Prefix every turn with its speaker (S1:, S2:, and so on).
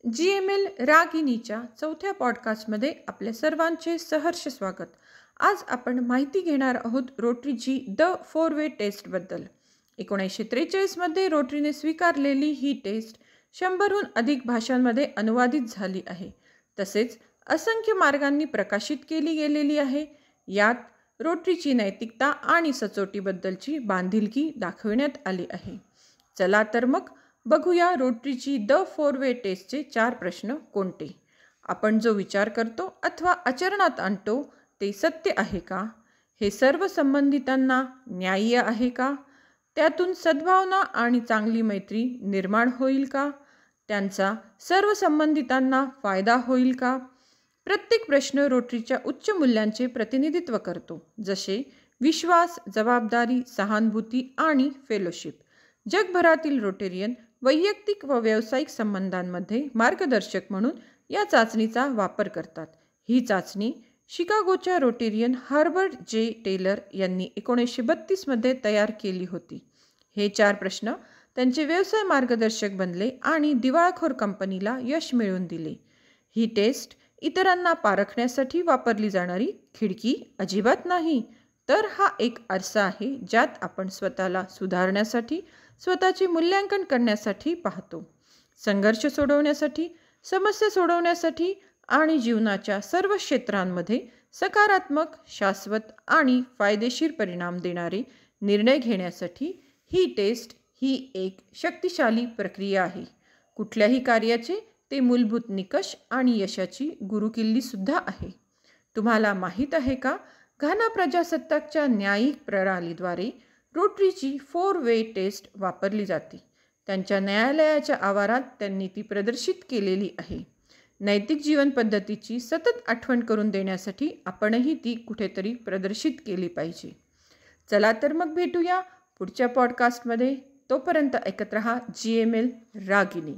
S1: GML रागिनीच्या चौथ्या पॉडकास्टमध्ये आपल्या सर्वांचे सहर्ष स्वागत. आज आपण माहिती घेणार आहोत रोटरीची द 4 वे टेस्टबद्दल. 1943मध्ये रोटरीने स्वीकारलेली ही टेस्ट 100हून अधिक भाषांमध्ये अनुवादित झाली आहे. तसेच असंख्य मार्गांनी प्रकाशित केली गेलेली आहे. यात रोटरीची नैतिकता आणि सचोटीबद्दलची बांधिलकी दाखविण्यात आली आहे. चला तर मग बघूया रोटरीची द 4 वे टेस्टचे 4 प्रश्न कोणते. आपण जो विचार करतो अथवा आचरणात आणतो ते सत्य आहे का? हे सर्व संबंधितांना न्याय्य आहे का? त्यातून सद्भावना आणि चांगली मैत्री निर्माण होईल का? त्यांचा सर्व संबंधितांना फायदा होईल का? प्रत्येक प्रश्न रोटरीच्या उच्च मूल्यांचे प्रतिनिधित्व करतो, जसे विश्वास, जबाबदारी, सहानुभूती आणि फेलोशिप. जगभरातील रोटेरियन वैयक्तिक व व्यावसायिक संबंधांमध्ये मार्गदर्शक म्हणून या चाचणीचा वापर करतात. ही चाचणी शिकागोच्या रोटेरियन हर्बर्ट जे टेलर यांनी 1932मध्ये तयार केली होती. हे 4 प्रश्न त्यांचे व्यवसाय मार्गदर्शक बनले आणि दिवाळखोर कंपनीला यश मिळवून दिले. ही टेस्ट इतरांना पारखण्यासाठी वापरली जाणारी खिडकी अजिबात नाही, तर हा एक आरसा आहे ज्यात आपण स्वतःला सुधारण्यासाठी, स्वतःचे मूल्यांकन करण्यासाठी पाहतो. संघर्ष सोडवण्यासाठी, समस्या सोडवण्यासाठी आणि जीवनाच्या सर्व क्षेत्रांमध्ये सकारात्मक, शाश्वत आणि फायदेशीर परिणाम देणारे निर्णय घेण्यासाठी ही टेस्ट ही एक शक्तिशाली प्रक्रिया आहे. कुठल्याही कार्याचे ते मूलभूत निकष आणि यशाची गुरुकिल्लीसुद्धा आहे. तुम्हाला माहीत आहे का, घाना प्रजासत्ताकच्या न्यायिक प्रणालीद्वारे रोटरीची 4 वे टेस्ट वापरली जाते. त्यांच्या न्यायालयाच्या आवारात त्यांनी ती प्रदर्शित केलेली आहे. नैतिक जीवन पद्धतीची सतत आठवण करून देण्यासाठी आपणही ती कुठेतरी प्रदर्शित केली पाहिजे. चला तर मग भेटूया पुढच्या पॉडकास्टमध्ये. तोपर्यंत ऐकत रहा GML रागिनी.